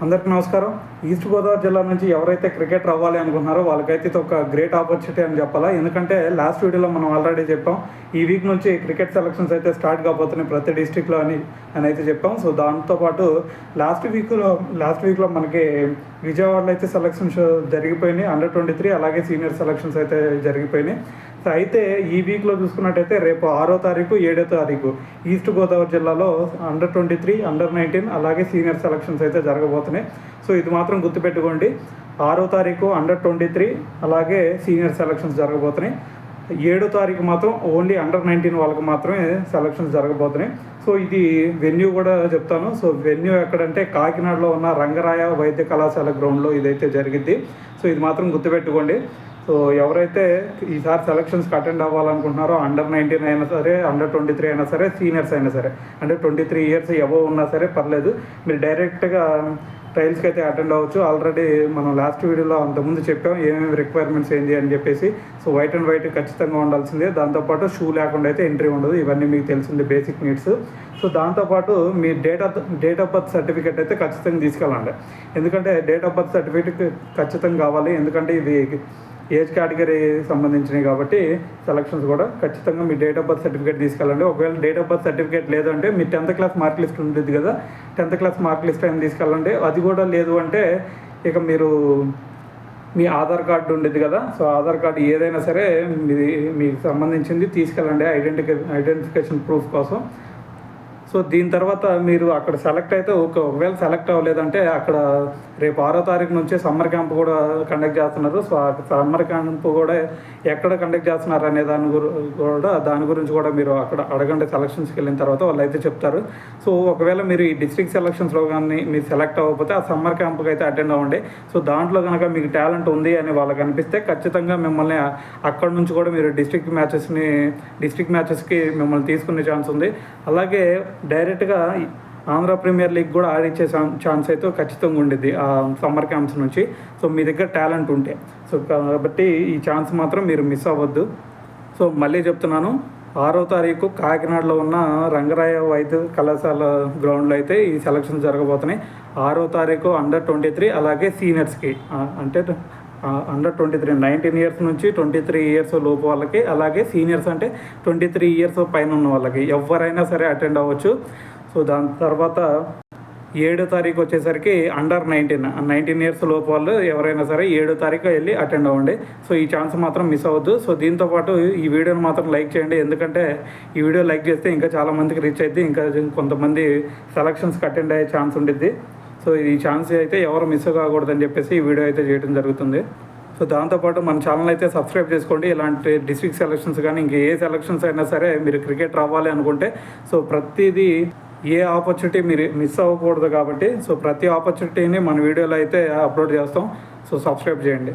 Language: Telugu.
అందరికీ నమస్కారం. ఈస్ట్ గోదావరి జిల్లా నుంచి ఎవరైతే క్రికెటర్ అవ్వాలి అనుకుంటున్నారో వాళ్ళకైతే ఇది ఒక గ్రేట్ ఆపర్చునిటీ అని చెప్పాలా. ఎందుకంటే లాస్ట్ వీడియోలో మనం ఆల్రెడీ చెప్పాం, ఈ వీక్ నుంచి క్రికెట్ సెలక్షన్స్ అయితే స్టార్ట్ కాబోతున్నాయి ప్రతి డిస్టిక్లో అని అయితే చెప్పాం. సో దాంతోపాటు లాస్ట్ వీక్లో మనకి విజయవాడలో అయితే సెలక్షన్స్ జరిగిపోయినాయి. అండర్-23 అలాగే సీనియర్ సెలక్షన్స్ అయితే జరిగిపోయినాయి. సో అయితే ఈ వీక్లో చూసుకున్నట్టయితే రేపు 6వ తారీఖు 7వ తారీఖు ఈస్ట్ గోదావరి జిల్లాలో అండర్-23 అండర్-19 అలాగే సీనియర్ సెలక్షన్స్ అయితే జరగబోతున్నాయి. సో ఇది మాత్రం గుర్తుపెట్టుకోండి, 6వ తారీఖు అండర్-23 అలాగే సీనియర్ సెలక్షన్స్ జరగబోతున్నాయి. 7వ తారీఖు మాత్రం ఓన్లీ అండర్-19 వాళ్ళకి మాత్రమే సెలక్షన్స్ జరగబోతున్నాయి. సో ఇది వెన్యూ కూడా చెప్తాను. సో వెన్యూ ఎక్కడంటే కాకినాడలో ఉన్న రంగరాయ వైద్య కళాశాల గ్రౌండ్లో ఇదైతే జరిగింది. సో ఇది మాత్రం గుర్తుపెట్టుకోండి. సో ఎవరైతే ఈసారి సెలక్షన్స్కి అటెండ్ అవ్వాలనుకుంటున్నారో అండర్-19 అయినా సరే, అండర్-23 అయినా సరే, సీనియర్స్ అయినా సరే, అంటే 23 ఇయర్స్ అబోవ్ ఉన్నా సరే పర్లేదు, మీరు డైరెక్ట్గా ట్రయల్స్కి అయితే అటెండ్ అవ్వచ్చు. ఆల్రెడీ మనం లాస్ట్ వీడియోలో అంతకుముందు చెప్పాం ఏమేమి రిక్వైర్మెంట్స్ ఏంటి అని చెప్పేసి. సో వైట్ అండ్ వైట్ ఖచ్చితంగా ఉండాల్సిందే, దాంతోపాటు షూ లేకుండా అయితే ఎంట్రీ ఉండదు. ఇవన్నీ మీకు తెలిసిందే బేసిక్ నీడ్స్. సో దాంతోపాటు మీ డేట్ ఆఫ్ బర్త్ సర్టిఫికేట్ అయితే ఖచ్చితంగా తీసుకెళ్ళండి. ఎందుకంటే డేట్ ఆఫ్ బర్త్ సర్టిఫికేట్ ఖచ్చితంగా కావాలి, ఎందుకంటే ఇవి ఏజ్ కేటగిరీ సంబంధించినవి కాబట్టి సెలక్షన్స్ కూడా ఖచ్చితంగా మీ డేట్ ఆఫ్ బర్త్ సర్టిఫికేట్ తీసుకెళ్ళండి. ఒకవేళ డేట్ ఆఫ్ బర్త్ సర్టిఫికేట్ లేదంటే మీ 10th క్లాస్ మార్క్ లిస్ట్ ఉంటుంది కదా, 10th క్లాస్ మార్క్ లిస్ట్ అయినా తీసుకెళ్ళండి. అది కూడా లేదు అంటే ఇక మీరు మీ ఆధార్ కార్డు ఉండేది కదా, సో ఆధార్ కార్డు ఏదైనా సరే మీకు సంబంధించింది తీసుకెళ్ళండి ఐడెంటిఫికేషన్ ప్రూఫ్ కోసం. సో దీని తర్వాత మీరు అక్కడ సెలెక్ట్ అయితే ఒకవేళ సెలెక్ట్ అవ్వలేదంటే అక్కడ రేపు 6వ తారీఖు నుంచే సమ్మర్ క్యాంప్ కూడా కండక్ట్ చేస్తున్నారు. సో ఆ సమ్మర్ క్యాంప్ కూడా ఎక్కడ కండక్ట్ చేస్తున్నారు అనే దాని గురించి కూడా మీరు అక్కడ అడగండి. సెలక్షన్స్కి వెళ్ళిన తర్వాత వాళ్ళు అయితే చెప్తారు. సో ఒకవేళ మీరు ఈ డిస్ట్రిక్ట్ సెలక్షన్స్లో కానీ మీరు సెలెక్ట్ అవ్వకపోతే ఆ సమ్మర్ క్యాంప్కి అయితే అటెండ్ అవ్వండి. సో దాంట్లో కనుక మీకు టాలెంట్ ఉంది అని వాళ్ళకి అనిపిస్తే ఖచ్చితంగా మిమ్మల్ని అక్కడ నుంచి కూడా మీరు డిస్ట్రిక్ట్ మ్యాచెస్కి మిమ్మల్ని తీసుకునే ఛాన్స్ ఉంది. అలాగే డైరెక్ట్గా ఆంధ్ర ప్రీమియర్ లీగ్ కూడా ఆడిచ్చే ఛాన్స్ అయితే ఖచ్చితంగా ఉండిద్ది ఆ సమ్మర్ క్యాంప్స్ నుంచి. సో మీ దగ్గర టాలెంట్ ఉంటే. సో కాబట్టి ఈ ఛాన్స్ మాత్రం మీరు మిస్ అవ్వద్దు. సో మళ్ళీ చెప్తున్నాను, 6వ తారీఖు కాకినాడలో ఉన్న రంగరాయ వైద్య కళాశాల గ్రౌండ్లో అయితే ఈ సెలక్షన్స్ జరగబోతున్నాయి. 6వ తారీఖు అండర్-23 అలాగే సీనియర్స్కి, అంటే అండర్-23 19 ఇయర్స్ నుంచి 23 ఇయర్స్ లోపు వాళ్ళకి, అలాగే సీనియర్స్ అంటే 23 ఇయర్స్ పైన ఉన్న వాళ్ళకి ఎవరైనా సరే అటెండ్ అవ్వచ్చు. సో దాని తర్వాత 7వ తారీఖు వచ్చేసరికి అండర్-19 ఇయర్స్ లోపు వాళ్ళు ఎవరైనా సరే 7వ తారీఖు వెళ్ళి అటెండ్ అవ్వండి. సో ఈ ఛాన్స్ మాత్రం మిస్ అవ్వద్దు. సో దీంతోపాటు ఈ వీడియోని మాత్రం లైక్ చేయండి, ఎందుకంటే ఈ వీడియో లైక్ చేస్తే ఇంకా చాలామందికి రీచ్ అయితే ఇంకా కొంతమంది సెలక్షన్స్కి అటెండ్ అయ్యే ఛాన్స్ ఉండిద్ది. సో ఈ ఛాన్స్ అయితే ఎవరు మిస్ కాకూడదని చెప్పేసి ఈ వీడియో అయితే చేయడం జరుగుతుంది. సో దాంతోపాటు మన ఛానల్ అయితే సబ్స్క్రైబ్ చేసుకోండి. ఇలాంటి డిస్ట్రిక్ట్ సెలక్షన్స్ కానీ ఇంకా ఏ సెలక్షన్స్ అయినా సరే మీరు క్రికెట్ రావాలి అనుకుంటే సో ప్రతిదీ ఏ ఆపర్చునిటీ మీరు మిస్ అవ్వకూడదు కాబట్టి సో ప్రతి ఆపర్చునిటీని మన వీడియోలో అయితే అప్లోడ్ చేస్తాం. సో సబ్స్క్రైబ్ చేయండి.